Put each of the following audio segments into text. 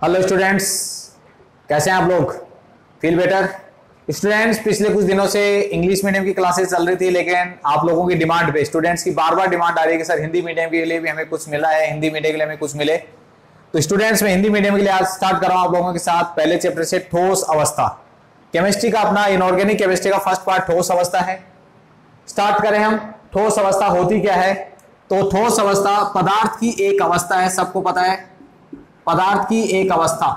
Hello students, कैसे हैं आप लोग? Feel better? स्टूडेंट्स, पिछले कुछ दिनों से इंग्लिश मीडियम की क्लासेस चल रही थी, लेकिन आप लोगों की डिमांड पे स्टूडेंट्स की बार बार डिमांड आ रही है कि सर हिंदी मीडियम के लिए भी हमें कुछ मिला है, हिंदी मीडियम के लिए हमें कुछ मिले। तो स्टूडेंट्स, मैं हिंदी मीडियम के लिए आज स्टार्ट कर रहा हूं आप लोगों के साथ पहले चैप्टर से, ठोस अवस्था। केमिस्ट्री का अपना इनऑर्गेनिक केमिस्ट्री का फर्स्ट पार्ट ठोस अवस्था है। स्टार्ट करें हम। ठोस अवस्था होती क्या है? तो ठोस अवस्था पदार्थ की एक अवस्था है, सबको पता है। पदार्थ की एक अवस्था,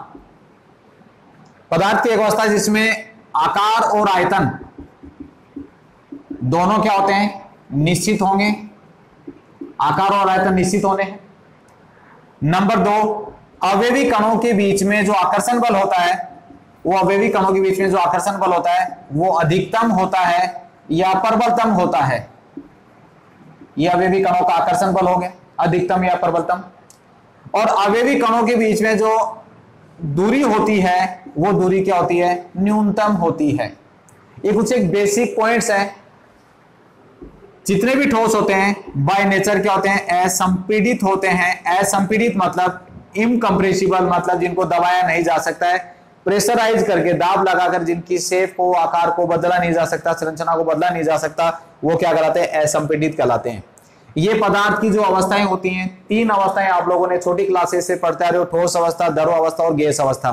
पदार्थ की एक अवस्था जिसमें आकार और आयतन दोनों क्या होते हैं? निश्चित होंगे। आकार और आयतन निश्चित होने हैं। नंबर 2, अवयवी कणों के बीच में जो आकर्षण बल होता है, वो अवयवी कणों के बीच में जो आकर्षण बल होता है वो अधिकतम होता है या प्रबलतम होता है। ये अवयवी कणों का आकर्षण बल हो गया, अधिकतम या प्रबलतम। और अवयवी कणों के बीच में जो दूरी होती है वो दूरी क्या होती है? न्यूनतम होती है। ये कुछ एक बेसिक पॉइंट्स हैं। जितने भी ठोस होते हैं बाय नेचर क्या होते हैं? असंपीडित होते हैं। असंपीडित मतलब इनकंप्रेसिबल, मतलब जिनको दबाया नहीं जा सकता है, प्रेशराइज करके दाब लगाकर जिनकी शेप को, आकार को बदला नहीं जा सकता, संरचना को बदला नहीं जा सकता, वो क्या कहलाते हैं? असंपीडित कहलाते हैं। ये पदार्थ की जो अवस्थाएं होती हैं, 3 अवस्थाएं आप लोगों ने छोटी क्लासेस से पढ़ते आ रहे हो, ठोस अवस्था, द्रव अवस्था और गैस अवस्था।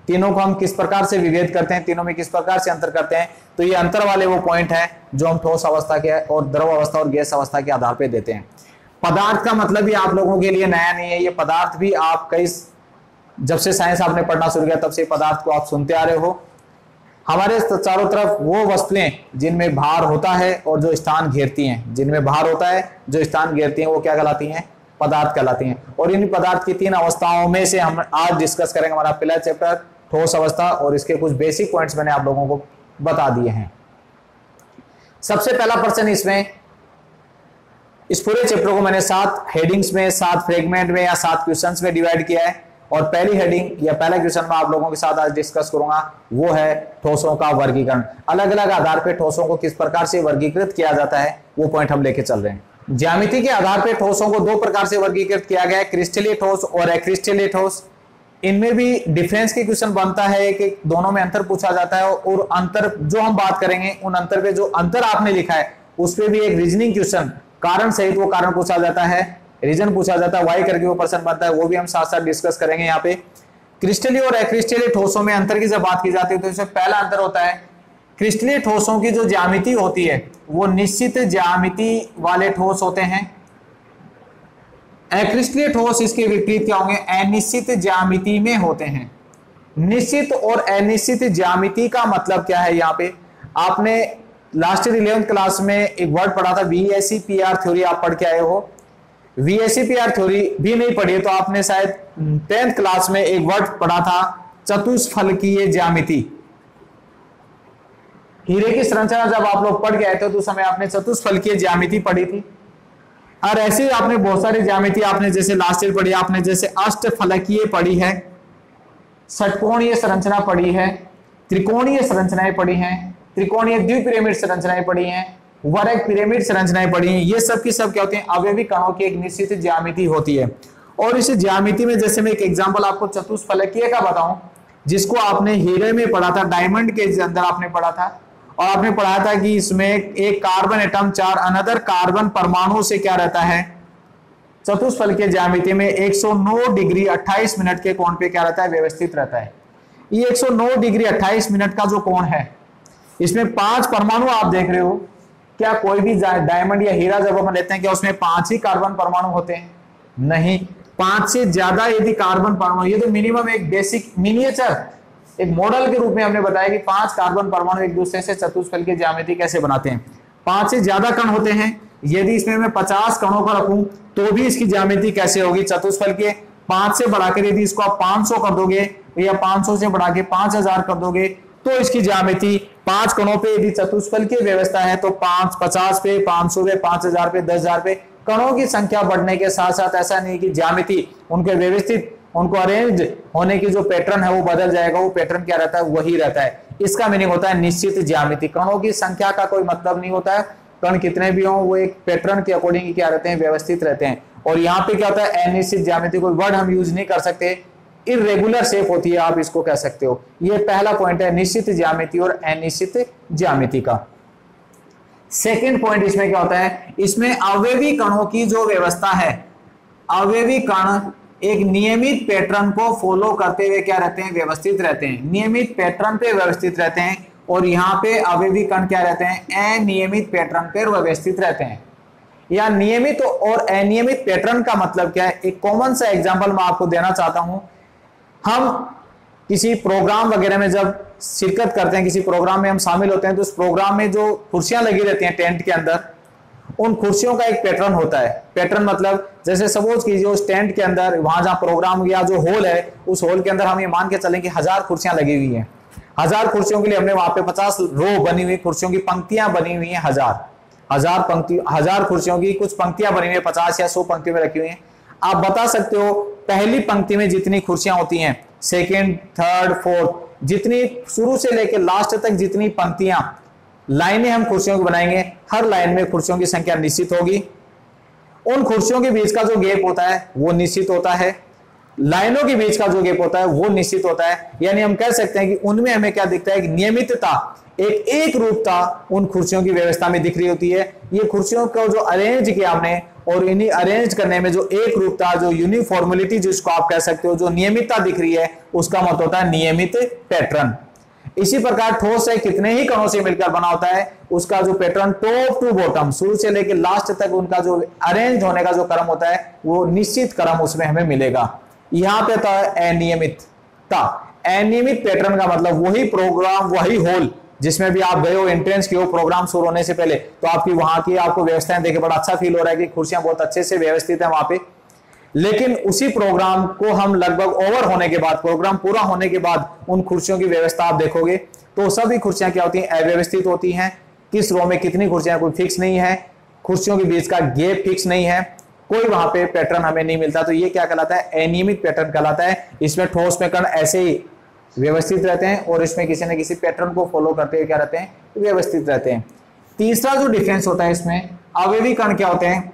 तीनों को हम किस प्रकार से विभेद करते हैं, तीनों में किस प्रकार से अंतर करते हैं, तो ये अंतर वाले वो पॉइंट है जो हम ठोस अवस्था के और द्रव अवस्था और गैस अवस्था के आधार पर देते हैं। पदार्थ का मतलब भी आप लोगों के लिए नया नहीं है। ये पदार्थ भी आप कई, जब से साइंस आपने पढ़ना शुरू किया तब से पदार्थ को आप सुनते आ रहे हो। हमारे चारों तरफ वो वस्तुएं जिनमें भार होता है और जो स्थान घेरती हैं, जिनमें भार होता है, जो स्थान घेरती हैं, वो क्या कहलाती हैं? पदार्थ कहलाती हैं। और इन पदार्थ की 3 अवस्थाओं में से हम आज डिस्कस करेंगे। हमारा पहला चैप्टर ठोस अवस्था, और इसके कुछ बेसिक पॉइंट्स मैंने आप लोगों को बता दिए हैं। सबसे पहला प्रश्न इसमें, इस पूरे चैप्टर को मैंने 7 हेडिंग्स में, 7 फ्रेगमेंट में या 7 क्वेश्चंस में डिवाइड किया है। और पहली हेडिंग या पहला क्वेश्चन मैं आप लोगों के साथ आज डिस्कस करूंगा, वो है ठोसों का वर्गीकरण। अलग अलग आधार पर ठोसों को किस प्रकार से वर्गीकृत किया जाता है, वो पॉइंट हम लेके चल रहे हैं। ज्यामिति के आधार पर ठोसों को 2 प्रकार से वर्गीकृत किया गया है, क्रिस्टलीय ठोस और अक्रिस्टलीय ठोस। इनमें भी डिफरेंस के क्वेश्चन बनता है कि दोनों में अंतर पूछा जाता है, और अंतर जो हम बात करेंगे उन अंतर पे जो अंतर आपने लिखा है उस पर भी एक रीजनिंग क्वेश्चन कारण सहित वो कारण पूछा जाता है, रीजन पूछा जाता है, वाई करके वो प्रश्न बनता है, वो भी हम साथ साथ डिस्कस करेंगे। यहाँ पे क्रिस्टलीय और अक्रिस्टलीय ठोसों में अंतर की जब बात की जाती है तो इसमें पहला अंतर होता है, क्रिस्टलीय ठोसों की जो ज्यामिति होती है वो निश्चित ज्यामिति वाले ठोस होते हैं। अक्रिस्टलीय ठोस इसके विपरीत क्या होंगे? अनिश्चित ज्यामिति में होते हैं। निश्चित और अनिश्चित ज्यामिति का मतलब क्या है? यहाँ पे आपने लास्ट ईयर 11th क्लास में एक वर्ड पढ़ा था, VSEPR थ्योरी, आप पढ़ के आए हो। VSEPR थ्योरी भी नहीं पढ़ी तो आपने शायद 10th क्लास में एक वर्ड पढ़ा था, चतुष्फलकीय ज्यामिति। हीरे की संरचना जब आप लोग पढ़ के आए थे तो उस समय आपने चतुष्फलकीय ज्यामिति पढ़ी थी। और ऐसे ही आपने बहुत सारी ज्यामिति आपने जैसे लास्ट ईयर पढ़ी, आपने जैसे अष्टफलकीय पढ़ी है, षटकोणीय संरचना पढ़ी है, त्रिकोणीय संरचनाएं पढ़ी हैं, त्रिकोणीय द्विपिरामिड संरचनाएं पढ़ी हैं, वर्ग पिरामिड संरचनाएं पढ़ी हैं। ये सब की सब क्या होती हैं? अवयवी कणों की एक निश्चित ज्यामिति होती है। और इस ज्यामिति में जैसे मैं एक एग्जांपल आपको चतुष्फलकीय का बताऊं, जिसको आपने हीरे में पढ़ा था, डायमंड के अंदर आपने पढ़ा था, और आपने पढ़ा था कि इसमें एक कार्बन एटम 4 अनदर कार्बन परमाणु से क्या रहता है? चतुष्फलकीय ज्यामिति में 109 डिग्री 28 मिनट के कोण पे क्या रहता है? व्यवस्थित रहता है। ये 109 डिग्री 28 मिनट का जो कोण है, इसमें 5 परमाणु आप देख रहे हो। क्या कोई भी डायमंड या हीरा जब हम लेते हैं क्या उसमें 5 ही कार्बन परमाणु होते हैं? नहीं, 5 से ज्यादा यदि कार्बन परमाणु, ये तो मिनिमम एक बेसिक मिनिएचर एक मॉडल के रूप में हमने बताया कि 5 कार्बन परमाणु एक दूसरे से चतुष्फलकीय ज्यामिति कैसे बनाते हैं। 5 से ज्यादा कण होते हैं, यदि इसमें मैं 50 कणों को रखूं तो भी इसकी ज्यामिति कैसे होगी? चतुष्फलकीय। 5 से बढ़ाकर यदि इसको आप 500 कर दोगे या 500 से बढ़ा के 5000 कर दोगे तो इसकी ज्यामिति 5 कणों पे यदि चतुष्फलकीय व्यवस्था है तो 5, 50 पे, 500 पे, 5000 पे, 10000 पे कणों की संख्या बढ़ने के साथ साथ ऐसा नहीं कि ज्यामिति उनके व्यवस्थित, उनको अरेंज होने की जो पैटर्न है वो बदल जाएगा। वो पैटर्न क्या रहता है? वही रहता है। इसका मीनिंग होता है निश्चित ज्यामिति। कणों की संख्या का कोई मतलब नहीं होता है, कण कितने भी हों वो एक पैटर्न के अकॉर्डिंग क्या रहते हैं? व्यवस्थित रहते हैं। और यहाँ पे क्या होता है? अनिश्चित ज्यामिति, कोई वर्ड हम यूज नहीं कर सकते इरेगुलर शेप होती है, आप इसको कह सकते हो। ये पहला पॉइंट है निश्चित ज्यामिति और अनिश्चित ज्यामिति का। सेकंड पॉइंट इसमें क्या होता है, इसमें अवयवी कणों की जो व्यवस्था है, अवयवी कण एक नियमित पैटर्न को फॉलो करते हुए क्या रहते हैं, व्यवस्थित रहते हैं, नियमित पैटर्न पे व्यवस्थित रहते हैं। और यहाँ पे अवयवी कण क्या रहते हैं, अनियमित पैटर्न पर व्यवस्थित रहते हैं। या नियमित और अनियमित पैटर्न का मतलब क्या है, एक कॉमन सा एग्जांपल मैं आपको देना चाहता हूं। हम किसी प्रोग्राम वगैरह में जब शिरकत करते हैं, किसी प्रोग्राम में हम शामिल होते हैं, तो उस प्रोग्राम में जो कुर्सियां लगी रहती हैं टेंट के अंदर, उन कुर्सियों का एक पैटर्न होता है। पैटर्न मतलब जैसे सपोज कीजिए उस टेंट के अंदर, वहां जहां प्रोग्राम या जो हॉल है, उस हॉल के अंदर हम ये मान के चलें कि 1000 कुर्सियां लगी हुई हैं। 1000 कुर्सियों के लिए हमने वहां पे 50 रो बनी हुई, कुर्सियों की पंक्तियां बनी हुई हैं, 1000 कुर्सियों की कुछ पंक्तियां बनी हुई है, 50 या 100 पंक्तियों में रखी हुई हैं। आप बता सकते हो पहली पंक्ति में जितनी कुर्सियां होती हैं, सेकंड, थर्ड, फोर्थ, जितनी शुरू से लेकर लास्ट तक जितनी पंक्तियां, लाइनें हम कुर्सियों की बनाएंगे, हर लाइन में कुर्सियों की संख्या निश्चित होगी। उन कुर्सियों के बीच का जो गैप होता है वो निश्चित होता है, लाइनों के बीच का जो गैप होता है वो निश्चित होता है। यानी हम कह सकते हैं कि उनमें हमें क्या दिखता है, नियमितता, एक रूपता उन कुर्सियों की व्यवस्था में दिख रही होती है। ये कुर्सियों को जो अरेंज किया हमने, और इन्हीं अरेंज करने में जो एक रूपता, जो यूनिफॉर्मिलिटी जिसको आप कह सकते हो, जो नियमितता दिख रही है, उसका मतलब होता है नियमित पैटर्न। इसी प्रकार ठोस है कितने ही कणों से मिलकर बना होता है, उसका जो पैटर्न टॉप टू बॉटम, शुरू से लेकर लास्ट तक उनका जो अरेंज होने का जो क्रम होता है, वो निश्चित क्रम उसमें हमें मिलेगा। यहां पे था अनियमितता। अनियमित पैटर्न का मतलब वही प्रोग्राम, वही होल जिसमें भी आप गए हो, एंट्रेंस किए हो प्रोग्राम शुरू होने से पहले, तो आपकी वहां की आपको व्यवस्थाएं देखे बड़ा अच्छा फील हो रहा है कि कुर्सियां बहुत अच्छे से व्यवस्थित है वहां पे। लेकिन उसी प्रोग्राम को हम लगभग ओवर होने के बाद, प्रोग्राम पूरा होने के बाद, उन कुर्सियों की व्यवस्था आप देखोगे तो सभी कुर्सियां क्या होती हैं, अव्यवस्थित होती हैं। किस रो में कितनी कुर्सियां, कोई फिक्स नहीं है, कुर्सियों के बीच का गैप फिक्स नहीं है, कोई वहां पे पैटर्न हमें नहीं मिलता। तो ये क्या कहलाता है, अनियमित पैटर्न कहलाता है। इसमें ठोस में कण ऐसे ही व्यवस्थित रहते हैं और इसमें किसी न किसी पैटर्न को फॉलो करते हुए क्या रहते हैं, व्यवस्थित रहते हैं। तीसरा जो डिफरेंस होता है इसमें, अवयवी कण क्या होते हैं,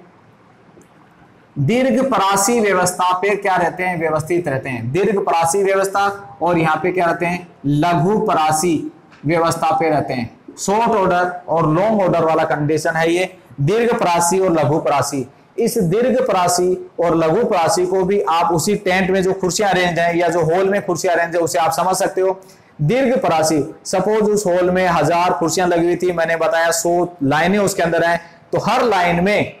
दीर्घ परासी व्यवस्था पे क्या रहते हैं, व्यवस्थित रहते हैं, दीर्घ परासी व्यवस्था। और यहाँ पे क्या रहते हैं, लघु परासी व्यवस्था पे रहते हैं। शॉर्ट ऑर्डर और लॉन्ग ऑर्डर वाला कंडीशन है ये, दीर्घ परासी और लघु परासी। इस दीर्घ परासी और लघु परासी को भी आप उसी टेंट में जो कुर्सियां अरेंज हैं या जो हॉल में कुर्सियां अरेंज है उसे आप समझ सकते हो। दीर्घ परासी, सपोज उस हॉल में 1000 कुर्सियां लगी हुई थी, मैंने बताया 100 लाइनें उसके अंदर हैं, तो हर लाइन में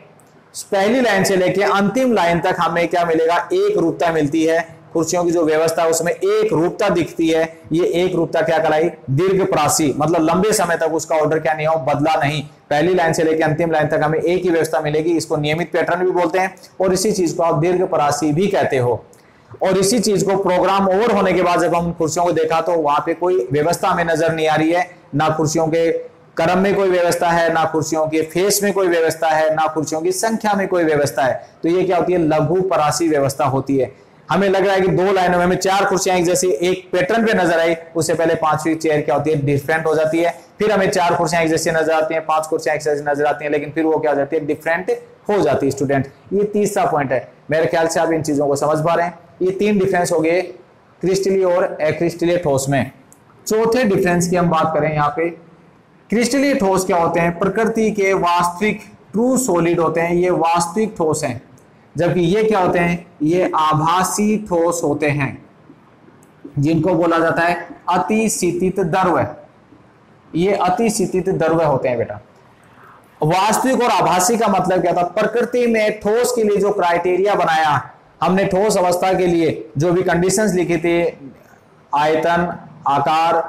पहली लाइन से लेके अंतिम लाइन तक हमें क्या मिलेगा, एक रूपता मिलती है। कुर्सियों की जो व्यवस्था है उसमें एक रूपता दिखती है। ये एक रूपता क्या कहलाई, दीर्घ परासी, मतलब लंबे समय तक उसका ऑर्डर क्या नहीं हो, बदला नहीं। पहली लाइन से लेकर अंतिम लाइन तक हमें एक ही व्यवस्था मिलेगी। इसको नियमित पैटर्न भी बोलते हैं और इसी चीज को आप दीर्घ परासी भी कहते हो। और इसी चीज को प्रोग्राम ओवर होने के बाद जब हम कुर्सियों को देखा तो वहां पे कोई व्यवस्था हमें नजर नहीं आ रही है, ना कुर्सियों के क्रम में कोई व्यवस्था है, ना कुर्सियों के फेस में कोई व्यवस्था है, ना कुर्सियों की संख्या में कोई व्यवस्था है। तो ये क्या होती है, लघु परासी व्यवस्था होती है। हमें लग रहा है कि 2 लाइनों में हमें 4 कुर्सियां एक जैसी एक पैटर्न पे नजर आई, उससे पहले 5वीं चेयर क्या होती है, डिफरेंट हो जाती है। फिर हमें 4 कुर्सियां एक जैसी नजर आती हैं, 5 कुर्सियां एक जैसी नजर आती हैं, लेकिन फिर वो क्या हो जाती है, डिफरेंट हो जाती है स्टूडेंट। ये तीसरा पॉइंट है। मेरे ख्याल से आप इन चीजों को समझ पा रहे हैं। ये 3 डिफरेंस हो गए क्रिस्टलीय और अक्रिस्टलीय ठोस में। चौथे डिफरेंस की हम बात करें यहाँ पे, क्रिस्टलीय ठोस क्या होते हैं, प्रकृति के वास्तविक ट्रू सॉलिड होते हैं, ये वास्तविक ठोस हैं। जबकि ये क्या होते हैं, ये आभासी ठोस होते हैं, जिनको बोला जाता है अतिशीतित द्रव्य। ये अतिशीतित द्रव्य होते हैं बेटा। वास्तविक और आभासी का मतलब क्या था, प्रकृति में ठोस के लिए जो क्राइटेरिया बनाया हमने, ठोस अवस्था के लिए जो भी कंडीशंस लिखी थी, आयतन, आकार,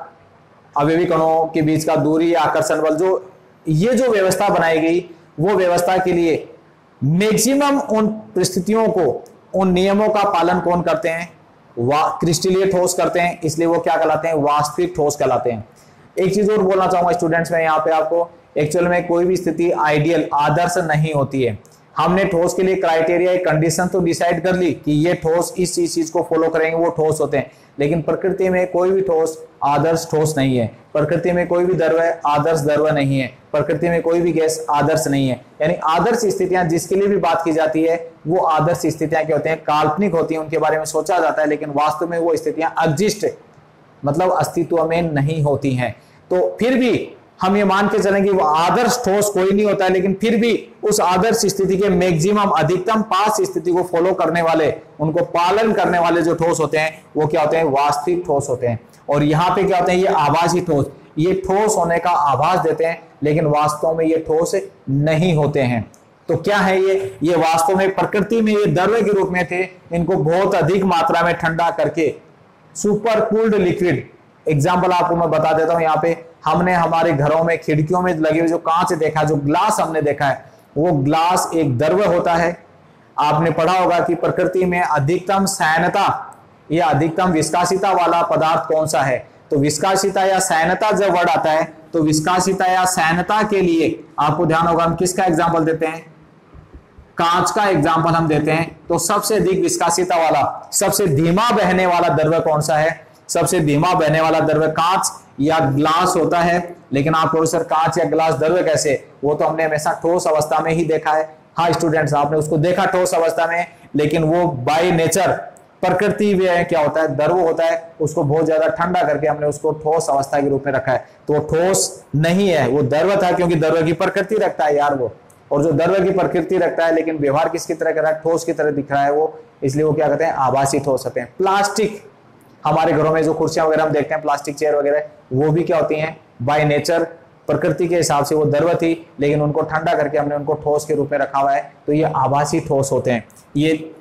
अवयवी कणों के बीच का दूरी, आकर्षण बल, जो ये जो व्यवस्था बनाई गई, वो व्यवस्था के लिए मैक्सिमम उन परिस्थितियों को, उन नियमों का पालन कौन करते हैं, क्रिस्टलीय ठोस करते हैं। इसलिए वो क्या कहलाते हैं, वास्तविक ठोस कहलाते हैं। एक चीज और बोलना चाहूंगा स्टूडेंट्स में यहाँ पे आपको, एक्चुअल में कोई भी स्थिति आइडियल, आदर्श नहीं होती है। हमने ठोस के लिए क्राइटेरिया, एक कंडीशन तो डिसाइड कर ली कि ये ठोस इस चीज को फॉलो करेंगे, वो ठोस होते हैं। लेकिन प्रकृति में कोई भी ठोस आदर्श ठोस नहीं है, प्रकृति में कोई भी द्रव्य आदर्श द्रव्य नहीं है, प्रकृति में कोई भी गैस आदर्श नहीं है। यानी आदर्श स्थितियां जिसके लिए भी बात की जाती है वो आदर्श स्थितियां क्या होती हैं, काल्पनिक होती हैं, उनके बारे में सोचा जाता है, लेकिन वास्तव में वो स्थितियां एग्जिस्ट मतलब अस्तित्व में नहीं होती हैं। तो फिर भी हम ये मान के चलें कि वो आदर्श ठोस कोई नहीं होता है, लेकिन फिर भी उस आदर्श स्थिति के मैक्सिमम अधिकतम 5 स्थिति को फॉलो करने वाले, उनको पालन करने वाले जो ठोस होते हैं वो क्या होते हैं, वास्तविक ठोस होते हैं। और यहाँ पे क्या होते हैं, ये आभासी ठोस, ये ठोस होने का आभास देते हैं, लेकिन वास्तव में ये ठोस नहीं होते हैं। तो क्या है ये वास्तव में प्रकृति में ये द्रव्य के रूप में थे, इनको बहुत अधिक मात्रा में ठंडा करके सुपर कूल्ड लिक्विड, एग्जाम्पल आपको मैं बता देता हूं। यहाँ पे हमने हमारे घरों में खिड़कियों में लगे हुए जो कांच देखा, जो ग्लास हमने देखा है, वो ग्लास एक द्रव्य होता है। आपने पढ़ा होगा कि प्रकृति में अधिकतम सैनता या अधिकतम विस्कासिता वाला पदार्थ कौन सा है। तो विस्कासिता या सैनता जब वर्ड आता है तो विस्कासिता या सैनता के लिए आपको ध्यान होगा हम किसका एग्जाम्पल देते हैं, कांच का एग्जाम्पल हम देते हैं। तो सबसे अधिक विस्कासिता वाला, सबसे धीमा बहने वाला द्रव्य कौन सा है, सबसे धीमा बहने वाला द्रव्य कांच या ग्लास होता है। लेकिन आप प्रोफेसर कांच या ग्लास द्रव्य कैसे, वो तो हमने हमेशा ठोस अवस्था में ही देखा है। हाँ स्टूडेंट्स, आपने उसको देखा ठोस अवस्था में, लेकिन वो बाय नेचर प्रकृति में क्या होता है, द्रव होता है, उसको बहुत ज्यादा ठंडा करके हमने उसको ठोस अवस्था के रूप में रखा है। तो वो ठोस नहीं है, वो द्रव था, क्योंकि द्रव की प्रकृति रखता है यार वो। और जो द्रव्य की प्रकृति रखता है लेकिन व्यवहार किसकी तरह कर रहा है, ठोस की तरह दिख रहा है वो, इसलिए वो क्या कहते हैं, आभासी ठोस होते हैं। प्लास्टिक, हमारे घरों में जो कुर्सियां वगैरह हम देखते हैं, प्लास्टिक चेयर वगैरह, वो भी क्या होती हैं, बाय नेचर प्रकृति के हिसाब से वो द्रव्य थी, लेकिन उनको ठंडा करके हमने उनको ठोस के रूप में रखा हुआ है। तो ये आभासी ठोस होते हैं ये।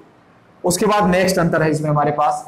उसके बाद नेक्स्ट अंतर है इसमें हमारे पास,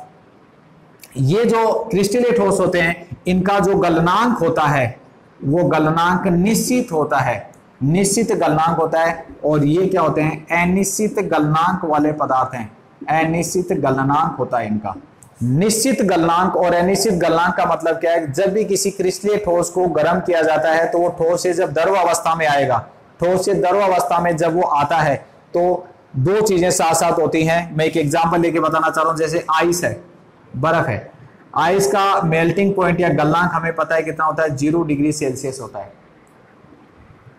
ये जो क्रिस्टलीय ठोस होते हैं, इनका जो गलनांक होता है वो गलनांक निश्चित होता है, निश्चित गलनांक होता है। और ये क्या होते हैं, अनिश्चित गलनांक वाले पदार्थ हैं, अनिश्चित गलनांक होता है इनका। निश्चित गलनांक और अनिश्चित गलनांक का मतलब क्या है, जब भी किसी क्रिस्टलीय ठोस को गर्म किया जाता है तो वो ठोस से जब द्रव अवस्था में आएगा, ठोस से द्रव अवस्था में जब वो आता है तो दो चीजें साथ साथ होती हैं। मैं एक एग्जांपल लेके बताना चाह रहा हूं, जैसे आइस है, बर्फ है, आइस का मेल्टिंग पॉइंट या गलनांक हमें पता है कितना होता है, 0 डिग्री सेल्सियस होता है।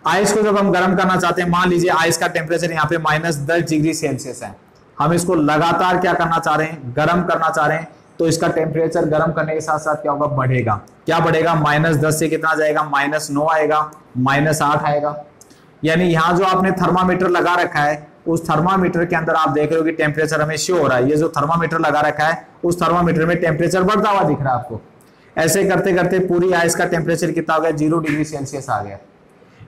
आइस को जब हम गर्म करना चाहते हैं, मान लीजिए आइस का टेम्परेचर यहाँ पे -10 डिग्री सेल्सियस है, हम इसको लगातार क्या करना चाह रहे हैं, गर्म करना चाह रहे हैं, तो इसका टेम्परेचर गर्म करने के साथ साथ क्या होगा, बढ़ेगा। क्या बढ़ेगा, -10 से कितना जाएगा, -9 आएगा, -8 आएगा। यानी यहाँ जो आपने थर्मामीटर लगा रखा है, उस थर्मामीटर के अंदर आप देख रहे हो कि टेम्परेचर हमें शो हो रहा है। ये जो थर्मामीटर लगा रखा है, उस थर्मामीटर में टेम्परेचर बढ़ता हुआ दिख रहा है आपको। ऐसे करते करते पूरी आइस का टेम्परेचर कितना हो गया, 0 डिग्री सेल्सियस आ गया।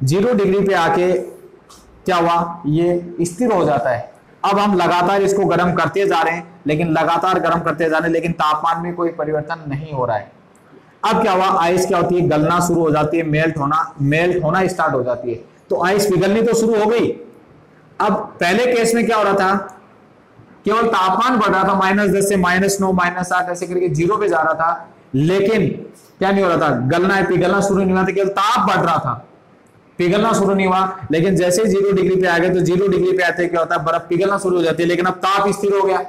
0 डिग्री पे आके क्या हुआ, ये स्थिर हो जाता है। अब हम लगातार इसको गर्म करते जा रहे हैं, लेकिन लगातार गर्म करते जा रहे हैं, लेकिन तापमान में कोई परिवर्तन नहीं हो रहा है। अब क्या हुआ, आइस क्या होती है, गलना शुरू हो जाती है, मेल्ट होना स्टार्ट हो जाती है। तो आइस पिघलनी तो शुरू हो गई। अब पहले केस में क्या हो रहा था, केवल तापमान बढ़ रहा था, -10 से -9 -8 ऐसे करके 0 पे जा रहा था, लेकिन क्या नहीं हो रहा था, पिघलना शुरू नहीं हुआ था, केवल ताप बढ़ रहा था, पिघलना शुरू नहीं हुआ। लेकिन जैसे 0 डिग्री पे आ गए तो 0 डिग्री पे आते क्या होता है, बर्फ पिघलना शुरू हो जाती है, लेकिन अब ताप स्थिर हो गया।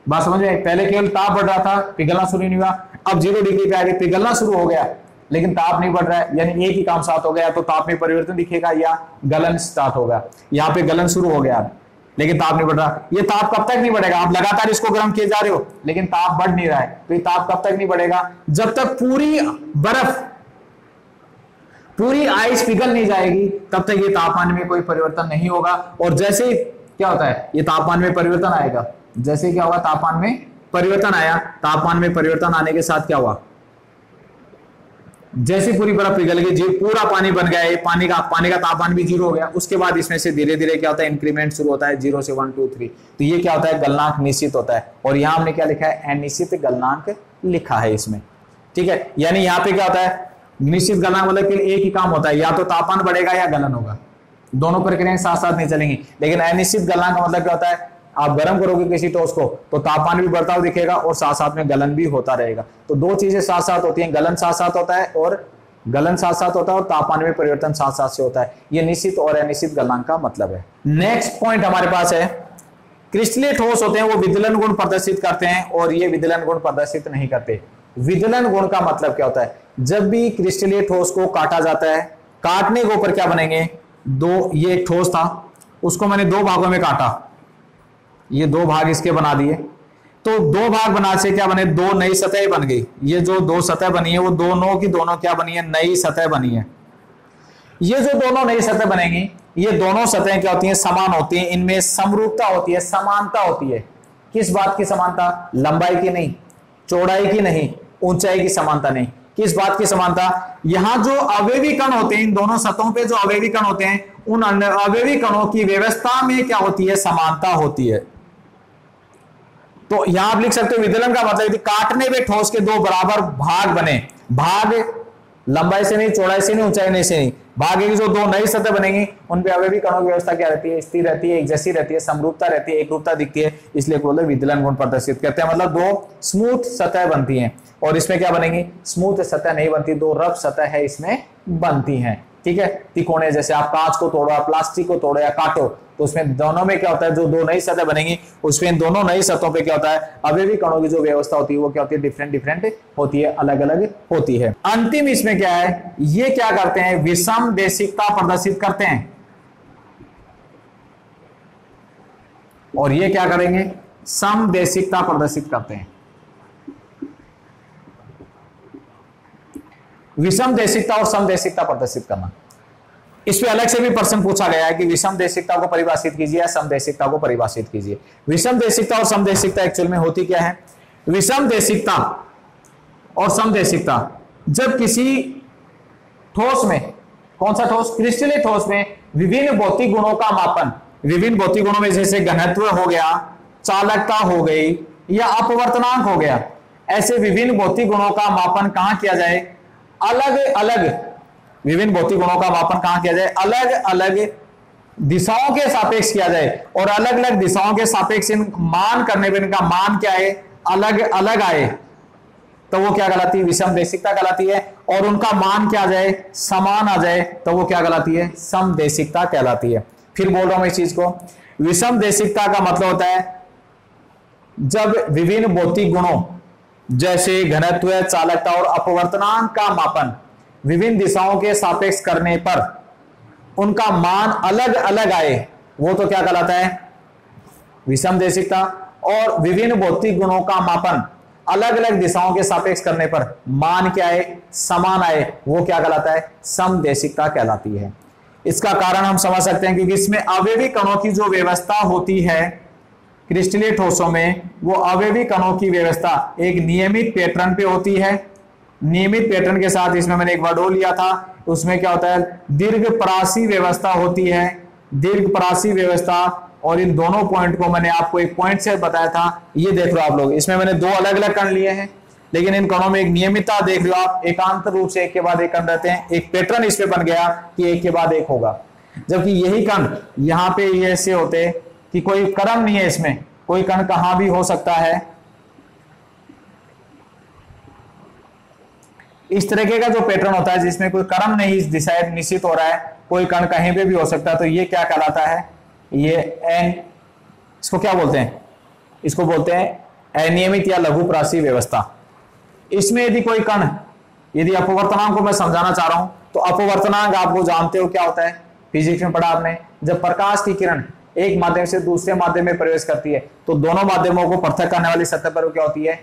बात समझ में, पहले केवल ताप बढ़ रहा था, पिघलना शुरू नहीं हुआ, अब 0 डिग्री पे आ गए, पिघलना शुरू हो गया, लेकिन ताप नहीं बढ़ रहा है। यानी एक ही काम साथ हो गया, तो ताप में परिवर्तन दिखेगा या गलन स्टार्ट होगा। यहाँ पे गलन शुरू हो गया, लेकिन ताप नहीं बढ़ रहा। ये ताप कब तक नहीं बढ़ेगा, आप लगातार इसको गर्म किए जा रहे हो, लेकिन ताप बढ़ नहीं रहा है। तो ये ताप कब तक नहीं बढ़ेगा, जब तक पूरी बर्फ, पूरी आइस पिघल नहीं जाएगी, तब तक ये तापमान में कोई परिवर्तन नहीं होगा। और जैसे ही क्या होता है, ये तापमान में परिवर्तन आएगा, जैसे क्या होगा, तापमान में परिवर्तन आया, तापमान में परिवर्तन आने के साथ क्या हुआ, जैसे पूरी बर्फ पिघल गई, पूरा पानी बन गया, ये पानी का तापमान भी 0 हो गया। उसके बाद इसमें से धीरे धीरे क्या होता है, इंक्रीमेंट शुरू होता है, 0 से 1 2 3। तो ये क्या होता है, गलनांक निश्चित होता है। और यहां हमने क्या लिखा है, अनिश्चित गलनांक लिखा है इसमें, ठीक है। यानी यहाँ पे क्या होता है, निश्चित गलनांक मतलब कि एक ही काम होता है, या तो तापमान बढ़ेगा या गलन होगा, दोनों प्रक्रियाएं साथ साथ नहीं चलेंगी। लेकिन अनिश्चित गलनांक का मतलब क्या होता है, आप गर्म करोगे किसी ठोस को तो तापमान भी बढ़ता हुआ दिखेगा और साथ साथ में गलन भी होता रहेगा। तो दो चीजें साथ साथ होती हैं, गलन साथ साथ होता है और गलन साथ साथ होता है और तापमान में परिवर्तन साथ साथ से होता है। ये निश्चित और अनिश्चित गलनांक का मतलब है। नेक्स्ट पॉइंट हमारे पास है, क्रिस्टलीय ठोस होते हैं वो विदलन गुण प्रदर्शित करते हैं और ये विदलन गुण प्रदर्शित नहीं करते। विदलन गुण का मतलब क्या होता है? जब भी क्रिस्टलीय ठोस को काटा जाता है, काटने के ऊपर क्या बनेंगे? दो, ये एक ठोस था, उसको मैंने दो भागों में काटा, ये दो भाग इसके बना दिए, तो दो भाग बनाने से क्या बने? दो नई सतह बन गई। ये जो दो सतह बनी है वो दोनों की दोनों क्या बनी है? नई सतह बनी है। ये जो दोनों नई सतह बनेंगी, ये दोनों सतहें क्या होती हैं? समान होती हैं। इनमें समरूपता होती है, समानता होती है। किस बात की समानता? लंबाई की नहीं, चौड़ाई की नहीं, ऊंचाई की समानता नहीं। किस बात की समानता? यहां जो अवयवी कण होते हैं, इन दोनों सतहों पे जो अवयवी कण होते हैं, उन अवयवी कणों की व्यवस्था में क्या होती है? समानता होती है। तो यहां आप लिख सकते हो विदलन का मतलब काटने पे ठोस के दो बराबर भाग बने। भाग लंबाई से नहीं, चौड़ाई से नहीं, ऊंचाई से नहीं, भाग की जो दो नई सतह बनेंगी उन पे अवयवी कणों की व्यवस्था क्या रहती है? स्थिर रहती है, एक जैसी रहती है, समरूपता रहती है, एक रूपता दिखती है, इसलिए बोलते हैं विदलन गुण प्रदर्शित करते हैं। मतलब दो स्मूथ सतह बनती हैं और इसमें क्या बनेंगी? स्मूथ सतह नहीं बनती, दो रफ सतह है इसमें बनती हैं। ठीक है, तिकोने, जैसे आप कांच को तोड़ो, प्लास्टिक को तोड़ो या काटो, तो उसमें दोनों में क्या होता है? जो दो नई सतह बनेंगी उसमें इन दोनों नई सतहों पे क्या होता है? अवयवी कणों की जो व्यवस्था होती है वो क्या होती है? डिफरेंट डिफरेंट होती है, अलग अलग होती है। अंतिम इसमें क्या है? ये क्या करते हैं? विषम देशिकता प्रदर्शित करते हैं। और ये क्या करेंगे? समदेशिकता प्रदर्शित करते हैं। विषम देशिकता और समदेशिकता प्रदर्शित करना, इस पे अलग से भी प्रश्न पूछा गया है कि विषम देशिकता को परिभाषित कीजिए या समदेशिकता को परिभाषित कीजिए। विषम देशिकता और समदेशिकता एक्चुअल में होती क्या है? विषम देशिकता और समदेशिकता, जब किसी ठोस में, कौन सा ठोस? क्रिस्टलीय ठोस में विभिन्न भौतिक गुणों का मापन, विभिन्न भौतिक गुणों में जैसे घनत्व हो गया, चालकता हो गई या अपवर्तनांक हो गया, ऐसे विभिन्न भौतिक गुणों का मापन कहां किया जाए? अलग अलग विभिन्न भौतिक गुणों का मापन कहां किया जाए? अलग अलग दिशाओं के सापेक्ष किया जाए और अलग अलग दिशाओं के सापेक्ष मान करने पर इनका मान क्या है? अलग अलग आए, तो वो क्या कहलाती है? विषम देशिकता कहलाती है। और उनका मान क्या आ जाए? समान आ जाए, तो वो क्या कहलाती है? समदेशिकता कहलाती है। फिर बोल रहा हूं इस चीज को, विषम देशिकता का मतलब होता है जब विभिन्न भौतिक गुणों जैसे घनत्व, चालकता और अपवर्तनांक का मापन विभिन्न दिशाओं के सापेक्ष करने पर उनका मान अलग अलग आए, वो तो क्या कहलाता है? विषम देशिकता। और विभिन्न भौतिक गुणों का मापन अलग अलग दिशाओं के सापेक्ष करने पर मान क्या आए? समान आए, वो क्या कहलाता है? समदेशिकता कहलाती है। इसका कारण हम समझ सकते हैं क्योंकि इसमें अवयवी कणों की जो व्यवस्था होती है क्रिस्टलीय ठोसों में, वो अवयवी कणों की व्यवस्था एक नियमित पैटर्न पे होती है। नियमित पैटर्न के साथ इसमें मैंने एक वर्ड और लिया था, उसमें क्या होता है? दीर्घपरासी व्यवस्था होती है, दीर्घपरासी व्यवस्था। और इन दोनों पॉइंट को मैंने आपको एक पॉइंट से बताया था, ये देख लो आप लोग, इसमें मैंने दो अलग अलग कण लिए हैं लेकिन इन कणों में एक नियमितता देख लो आप, एकांतर रूप से एक के बाद एक कण रहते हैं, एक पैटर्न इसमें बन गया कि एक के बाद एक होगा। जबकि यही कण यहां पे ये ऐसे होते कि कोई क्रम नहीं है, इसमें कोई कण कहां भी हो सकता है। इस तरीके का जो पैटर्न होता है जिसमें कोई क्रम नहीं डिसाइड निश्चित हो रहा है, कोई कण कहीं पे भी हो सकता है, तो ये क्या कहलाता है? ये एन, इसको क्या बोलते हैं? इसको बोलते हैं अनियमित या लघुपरासी व्यवस्था। इसमें यदि कोई कण, यदि अपवर्तनांक को मैं समझाना चाह रहा हूं तो अपवर्तनांक आपको जानते हो क्या होता है? फिजिक्स में पढ़ा आपने, जब प्रकाश की किरण एक माध्यम से दूसरे माध्यम में प्रवेश करती है तो दोनों माध्यमों को पृथक करने वाली सतह पर क्या होती है?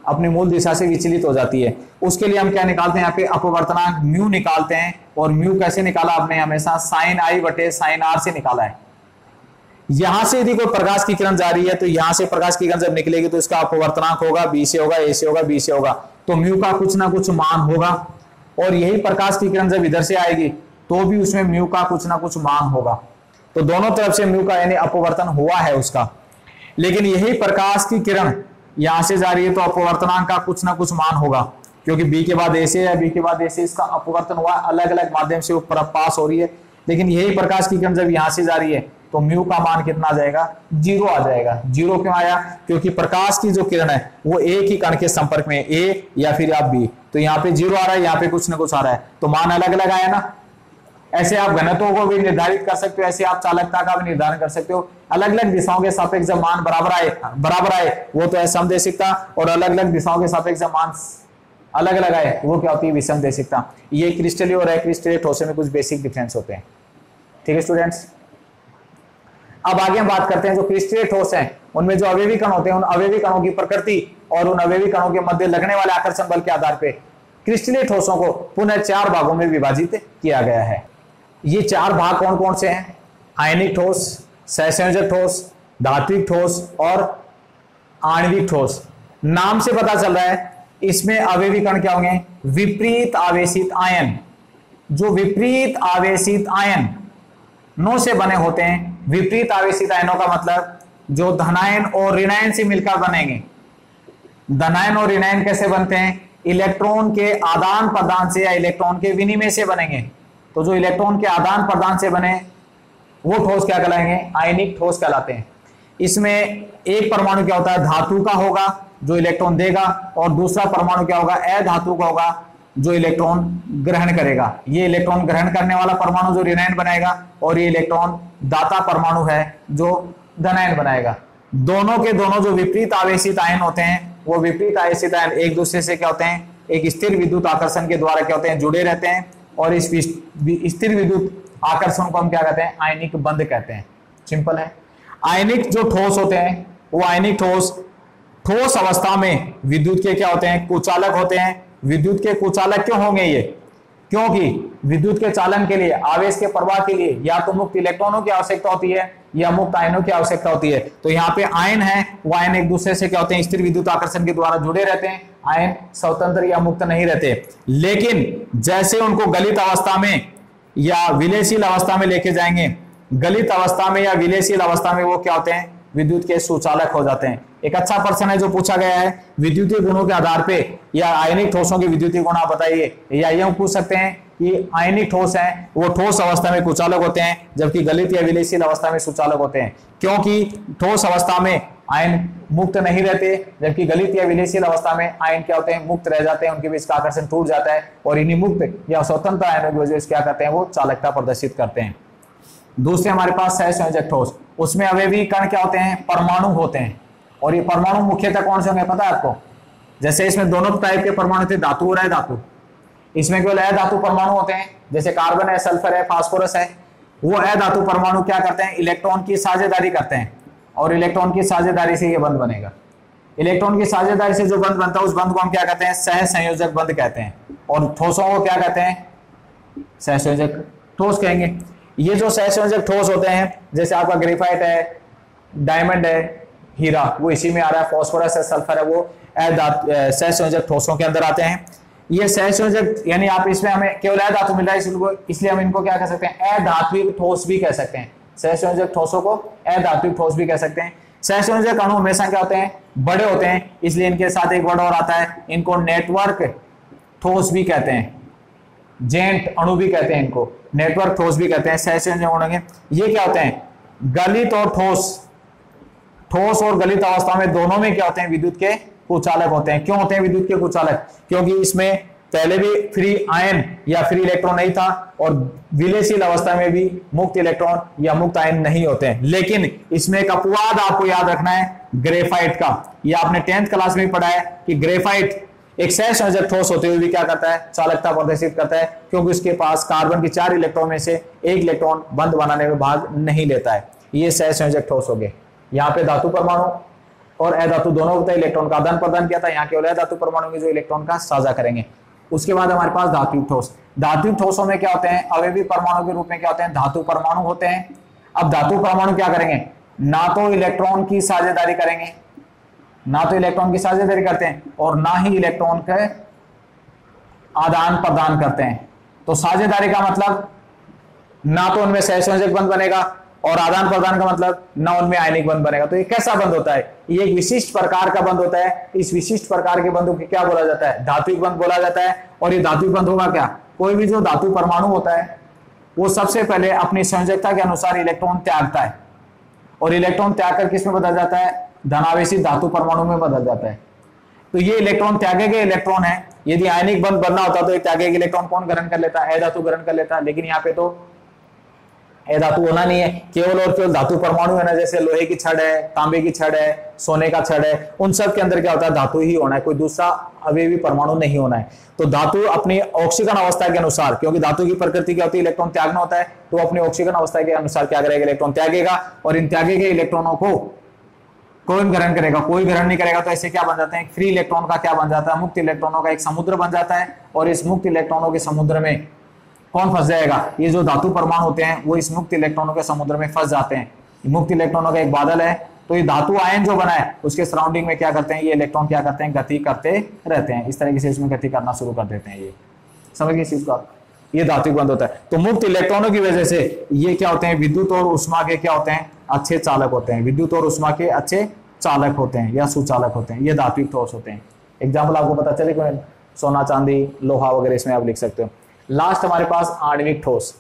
अपनी मूल दिशा से विचलित हो जाती है। उसके लिए हम क्या निकालते हैं? यहाँ पे अपवर्तनांक म्यू निकालते हैं। और म्यू कैसे निकाला आपने? हमेशा साइन आई बटे साइन आर से निकाला है। यहां से यदि कोई प्रकाश की किरण जा रही है तो यहां से प्रकाश की किरण जब निकलेगी तो इसका अपवर्तनांक होगा, बी से होगा, ए से होगा, बी से होगा, तो म्यू का कुछ ना कुछ मान होगा। और यही प्रकाश की किरण जब इधर से आएगी तो भी उसमें म्यू का कुछ ना कुछ मान होगा। तो दोनों तरफ से म्यू का यानी अपवर्तन हुआ है उसका। लेकिन यही प्रकाश की किरण यहां से जा रही है तो अपवर्तनांक का कुछ ना कुछ मान होगा, क्योंकि बी के बाद ए से या बी के बाद ए से इसका अपवर्तन हुआ, अलग अलग माध्यम से ऊपर पास हो रही है। लेकिन यही प्रकाश की किरण जब यहां से जा रही है तो म्यू का मान कितना आ जाएगा, 0 आ जाएगा। 0 क्यों आया, क्योंकि प्रकाश की जो किरण है वो एक ही कण के संपर्क में, ए या फिर आप बी, तो यहाँ पे 0 आ रहा है, यहाँ पे कुछ ना कुछ आ रहा है, तो मान अलग अलग आया ना। ऐसे आप घनत्वों को भी निर्धारित कर सकते हो, ऐसे आप चालकता का भी निर्धारण कर सकते हो। अलग अलग दिशाओं के सापेक्ष जब मान बराबर आए वो तो है समदेशिकता, और अलग अलग दिशाओं के सापेक्ष जब मान अलग अलग आए वो क्या होती है, विषमदेशिकता। ये क्रिस्टलीय और अक्रिस्टलीय ठोस में कुछ बेसिक डिफरेंस होते हैं। ठीक है स्टूडेंट्स, अब आगे हम बात करते हैं जो क्रिस्टलीय ठोस हैं उनमें जो अवयवी कण होते हैं, उन अवयवी कणों की प्रकृति और उन अवयवी कणों के मध्य लगने वाले आकर्षण बल के आधार पर क्रिस्टलीय ठोसों को पुनः 4 भागों में विभाजित किया गया है। ये 4 भाग कौन कौन से हैं, आयनिक ठोस, सहसंयोजक ठोस, धात्विक ठोस और आणविक ठोस। नाम से पता चल रहा है इसमें अवयवी कण क्या होंगे, विपरीत आवेशित आयन। जो विपरीत आवेशित आयन नो से बने होते हैं, विपरीत आवेशित आयनों का मतलब जो धनायन और ऋणायन से मिलकर बनेंगे। धनायन और ऋणायन कैसे बनते हैं, इलेक्ट्रॉन के आदान प्रदान से या इलेक्ट्रॉन के विनिमय से बनेंगे। तो जो इलेक्ट्रॉन के आदान प्रदान से बने वो ठोस क्या कहलाएंगे, आयनिक ठोस कहलाते हैं। इसमें एक परमाणु क्या होता है, धातु का होगा जो इलेक्ट्रॉन देगा, और दूसरा परमाणु क्या होगा, अधातु का होगा जो इलेक्ट्रॉन ग्रहण करेगा। ये इलेक्ट्रॉन ग्रहण करने वाला परमाणु जो ऋणायन बनाएगा, और ये इलेक्ट्रॉन दाता परमाणु है जो धनायन बनाएगा। दोनों के दोनों जो विपरीत आवेशित आयन होते हैं, वो विपरीत आवेशित आयन एक दूसरे से क्या होते हैं, एक स्थिर विद्युत आकर्षण के द्वारा क्या होते हैं, जुड़े रहते हैं। और इस स्थिर विद्युत आकर्षण को हम क्या कहते हैं, आयनिक बंध कहते हैं। सिंपल है। आयनिक जो ठोस होते हैं वो आयनिक ठोस अवस्था में विद्युत के क्या होते हैं, कुचालक होते हैं। विद्युत के कुचालक क्यों होंगे ये, क्योंकि विद्युत के चालन के लिए, आवेश के प्रवाह के लिए या तो मुक्त इलेक्ट्रॉनों की आवश्यकता होती है या मुक्त आयनों की आवश्यकता होती है। तो यहाँ पे आयन है, वो आयन एक दूसरे से क्या होते हैं, स्थिर विद्युत आकर्षण के द्वारा जुड़े रहते हैं। आयन स्वतंत्र या मुक्त नहीं रहते, लेकिन जैसे उनको गलित अवस्था में या विलेयशील अवस्था में लेके जाएंगे, गलित अवस्था में या विलेयशील अवस्था में वो क्या होते हैं, विद्युत के सुचालक हो जाते हैं। एक अच्छा प्रश्न है जो पूछा गया है, विद्युतीय गुणों के आधार पे या आयनिक ठोसों के विद्युतीय गुण आप बताइए, या ये पूछ सकते हैं कि आयनिक ठोस हैं वो ठोस अवस्था में कुचालक होते हैं, जबकि गलित या विलेयशील अवस्था में सुचालक होते हैं। क्योंकि ठोस अवस्था में आयन मुक्त नहीं रहते, जबकि गलित या विलेयशील अवस्था में आयन क्या होते हैं, मुक्त रह जाते हैं, उनके बीच का आकर्षण टूट जाता है, और इन्हीं मुक्त या स्वतंत्र आयनों की वजह से क्या करते हैं, वो चालकता प्रदर्शित करते हैं। दूसरे हमारे पास सहसंयोजक ठोस, उसमें अवयवी कण क्या होते हैं, परमाणु होते हैं। और ये परमाणु मुख्यतः कौन से होंगे पता है आपको, जैसे इसमें दोनों टाइप के परमाणु थे, धातु और अधातु। इसमें केवल अधातु परमाणु होते हैं, जैसे कार्बन है, सल्फर है, फास्फोरस है। वो अधातु परमाणु क्या करते हैं, इलेक्ट्रॉन की साझेदारी करते हैं, और इलेक्ट्रॉन की साझेदारी से ये बंध बनेगा। इलेक्ट्रॉन की साझेदारी से जो बंध बनता है उस बंध को हम क्या कहते हैं, सहसंयोजक बंध कहते हैं। और ठोसों को क्या कहते हैं, सहसंयोजक ठोस कहेंगे। ये जो सहसंयोजक ठोस होते हैं, जैसे आपका ग्रेफाइट है, डायमंड है, हीरा, वो इसी में आ रहा है, फास्फोरस है, सल्फर है, वो सहसंयोजक ठोसों के अंदर आते हैं। ये सहसंयोजक यानी आप इसमें हमें केवल अधातु मिल रहा है, इसलिए हम इनको क्या कह सकते हैं, अधात्विक ठोस भी कह सकते हैं। सहसंयोजक ठोसों को अधात्विक ठोस भी कह सकते हैं। सहसंयोजक अणु हमेशा क्या होते हैं, बड़े होते हैं, इसलिए इनके साथ एक वर्ड और आता है, इनको नेटवर्क ठोस भी कहते हैं, जेंट अणु भी कहते हैं, इनको नेटवर्क ठोस भी कहते हैं। सहसंयोजक अणु ये क्या होते हैं, गलित और ठोस और गलित अवस्था में दोनों में क्या होते हैं, विद्युत के कुचालक होते हैं। क्यों होते हैं विद्युत के कुचालक, क्योंकि इसमें पहले भी फ्री आयन या फ्री इलेक्ट्रॉन नहीं था, और विलेयशील अवस्था में भी मुक्त इलेक्ट्रॉन या मुक्त आयन नहीं होते हैं। लेकिन इसमें एक अपवाद आपको याद रखना है ग्रेफाइट का। ये आपने 10th क्लास में पढ़ा है कि ग्रेफाइट एक सहसंयोजक ठोस होते हुए भी क्या करता है, चालकता प्रदर्शित करता है, क्योंकि उसके पास कार्बन की 4 इलेक्ट्रॉन में से एक इलेक्ट्रॉन बंध बनाने में भाग नहीं लेता है। ये सहसंयोजक ठोस हो गए। यहाँ पे धातु परमाणु और अधातु दोनों होता है, इलेक्ट्रॉन का आदान प्रदान किया था, यहाँ केवल अधातु परमाणु में जो इलेक्ट्रॉन का साझा करेंगे। उसके बाद हमारे पास धात्विक ठोस। धात्विक ठोसों में क्या होते हैं, अवयवी परमाणु के रूप में क्या होते हैं, धातु परमाणु होते हैं। अब धातु परमाणु क्या करेंगे, ना तो इलेक्ट्रॉन की साझेदारी करेंगे, ना तो इलेक्ट्रॉन की साझेदारी करते हैं, और ना ही इलेक्ट्रॉन के आदान प्रदान करते हैं। तो साझेदारी का मतलब ना तो उनमें सहसंयोजक बंध बनेगा, और आदान प्रदान का मतलब ना उनमें आयनिक बंध बनेगा। तो ये कैसा बंध होता है, ये एक विशिष्ट प्रकार का बंध होता है। इस विशिष्ट प्रकार के बंधों को क्या बोला जाता है, धात्विक बंध बोला जाता है। और ये धात्विक बंध होगा क्या, कोई भी जो धातु परमाणु होता है वो सबसे पहले अपनी संयोजकता के अनुसार इलेक्ट्रॉन त्यागता है, और इलेक्ट्रॉन त्याग कर किस में बदल जाता है, धनावेशी धातु परमाणु में बदल जाता है। तो ये इलेक्ट्रॉन त्यागे गए इलेक्ट्रॉन है, यदि आयनिक बंध बनना होता तो एक त्यागे गए इलेक्ट्रॉन कौन ग्रहण कर लेता है, अधातु ग्रहण कर लेता है। लेकिन यहाँ पे तो धातु होना नहीं है, केवल और केवल धातु परमाणु है ना, जैसे लोहे की छड़ है, तांबे की छड़ है, सोने का छड़ है, उन सब के अंदर क्या होता है, धातु ही होना है, कोई दूसरा अवयवी परमाणु नहीं होना है। तो धातु अपनी ऑक्सीकरण अवस्था के अनुसार, क्योंकि धातु की प्रकृति क्या होती है, इलेक्ट्रॉन त्यागना होता है, तो अपनी ऑक्सीकरण अवस्था के अनुसार क्या करेगा, इलेक्ट्रॉन त्यागेगा, और इन त्यागे गए इलेक्ट्रॉनों को कौन ग्रहण करेगा, कोई ग्रहण नहीं करेगा। तो ऐसे क्या बन जाते हैं, फ्री इलेक्ट्रॉन का क्या बन जाता है, मुक्त इलेक्ट्रॉनों का एक समुद्र बन जाता है, और इस मुक्त इलेक्ट्रॉनों के समुद्र में कौन फंस जाएगा, ये जो धातु परमाणु होते हैं वो इस मुक्त इलेक्ट्रॉनों के समुद्र में फंस जाते हैं। मुक्त इलेक्ट्रॉनों का एक बादल है, तो ये धातु आयन जो बना है उसके सराउंडिंग में क्या करते हैं, ये इलेक्ट्रॉन क्या करते हैं, गति करते रहते हैं, इस तरीके से इसमें गति करना शुरू कर देते हैं। ये समझिए इस चीज को, ये धातु बंध होता है। तो मुक्त इलेक्ट्रॉनों की वजह से ये क्या होते हैं, विद्युत और उष्मा के क्या होते हैं, अच्छे चालक होते हैं, विद्युत और उष्मा के अच्छे चालक होते हैं या सुचालक होते हैं, ये धात्विक ठोस होते हैं। एग्जाम्पल आपको पता चले, सोना चांदी लोहा वगैरह इसमें आप लिख सकते हो। लास्ट हमारे पास आणविक ठोस।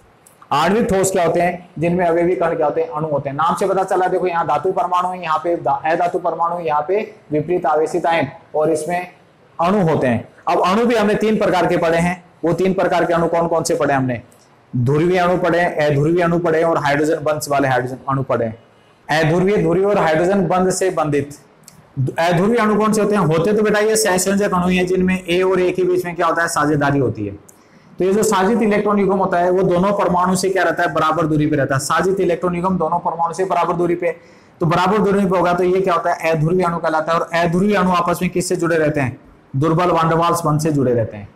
आणविक ठोस क्या होते हैं, जिनमें अवयवी कण क्या होते हैं, अणु होते हैं। नाम से पता चला, देखो यहाँ धातु परमाणु है, यहाँ पे अधातु परमाणु, यहाँ पे विपरीत आवेशित आयन, और इसमें अणु होते हैं। अब अणु भी हमने 3 प्रकार के पढ़े हैं। वो 3 प्रकार के अणु कौन कौन से पढ़े हमने, ध्रुवीय अणु पढ़े, अध्रुवीय अणु पढ़े, और हाइड्रोजन बंध वाले हाइड्रोजन अणु पढ़े। अध्रुवीय, ध्रुवीय और हाइड्रोजन बंध से बंधित अध्रुवीय अणु कौन से होते हैं, होते तो बेटा ये सहसंयोजक अणु है, जिनमें ए और ए के बीच में क्या होता है, साझेदारी होती है। तो ये जो साजित इलेक्ट्रॉन युग्म होता है वो दोनों परमाणु से क्या रहता है, बराबर दूरी पे रहता है। साजित इलेक्ट्रॉन युग्म दोनों परमाणु से बराबर दूरी पे, तो बराबर दूरी पे होगा तो ये क्या होता है, अध्रुवीय अणु कहलाता है। और अध्रुवीय अणु आपस में किससे जुड़े रहते हैं, दुर्बल वान डेर वाल्स बंध से जुड़े रहते हैं।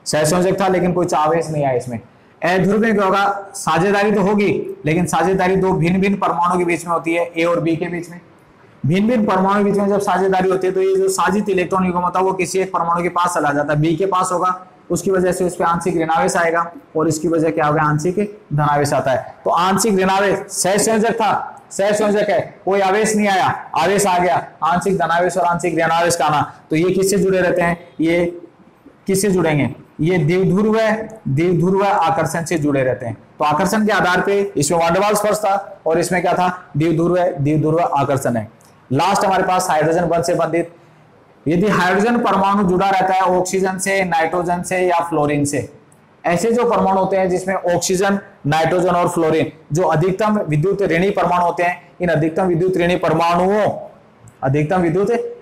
सहसंयोजक था लेकिन कोई आवेश नहीं आया इसमें। अध्रुवीय क्या होगा, साझेदारी तो होगी, लेकिन साझेदारी दो भिन्न भिन्न परमाणु के बीच में होती है, ए और बी के बीच में। भिन्न भिन्न परमाणु के बीच में जब साझेदारी होती है तो ये जो साजित इलेक्ट्रॉन युग्म होता है वो किसी एक परमाणु के पास चला जाता है, बी के पास होगा, उसकी वजह से उस पर आंशिक ऋणावेश आएगा, और इसकी वजह क्या होगा, आंशिक धनावेश आता है। तो आंशिक ऋणावेश सहसंयोजक था, सहसंयोजक है, कोई आवेश नहीं आया, आवेश आ गया, आंशिक धनावेश और आंशिक ऋणावेश का आना। तो ये किससे जुड़े रहते हैं, ये किससे जुड़ेंगे, ये द्विध्रुव आकर्षण से जुड़े रहते हैं। तो आकर्षण के आधार पे इसमें वान डेर वाल्स फोर्स था, और इसमें क्या था, द्विध्रुव आकर्षण है। लास्ट हमारे पास हाइड्रोजन बंध से बंधित। यदि हाइड्रोजन परमाणु जुड़ा रहता है ऑक्सीजन से, नाइट्रोजन से या फ्लोरीन से, ऐसे जो परमाणु होते हैं जिसमें ऑक्सीजन, नाइट्रोजन और फ्लोरीन जो अधिकतम विद्युत ऋणी परमाणु होते हैं, इन अधिकतम विद्युत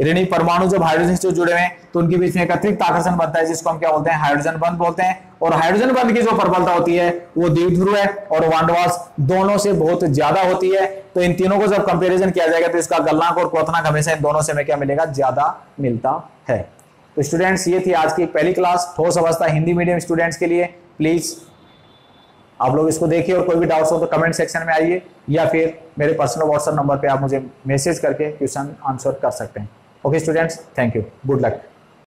ऋणी परमाणु जब हाइड्रोजन से जुड़े हुए हैं तो उनके बीच में एक अतिरिक्त आकर्षण बनता है, जिसको हम क्या बोलते हैं, हाइड्रोजन बंध बोलते हैं। और हाइड्रोजन बंध की जो प्रबलता होती है वो द्विध्रुव है और वान डेर वाल्स दोनों से बहुत ज्यादा होती है। तो इन तीनों को जब कंपैरिजन किया जाएगा तो इसका गलनांक और क्वोथनांक हमेशा इन दोनों से में क्या मिलेगा, ज्यादा मिलता है। तो स्टूडेंट्स ये थी आज की पहली क्लास ठोस अवस्था हिंदी मीडियम स्टूडेंट्स के लिए। प्लीज आप लोग इसको देखिए, और कोई भी डाउट्स हो तो कमेंट सेक्शन में आइए, या फिर मेरे पर्सनल व्हाट्सएप नंबर पे आप मुझे मैसेज करके क्वेश्चन आंसर कर सकते हैं। Okay students, thank you, good luck.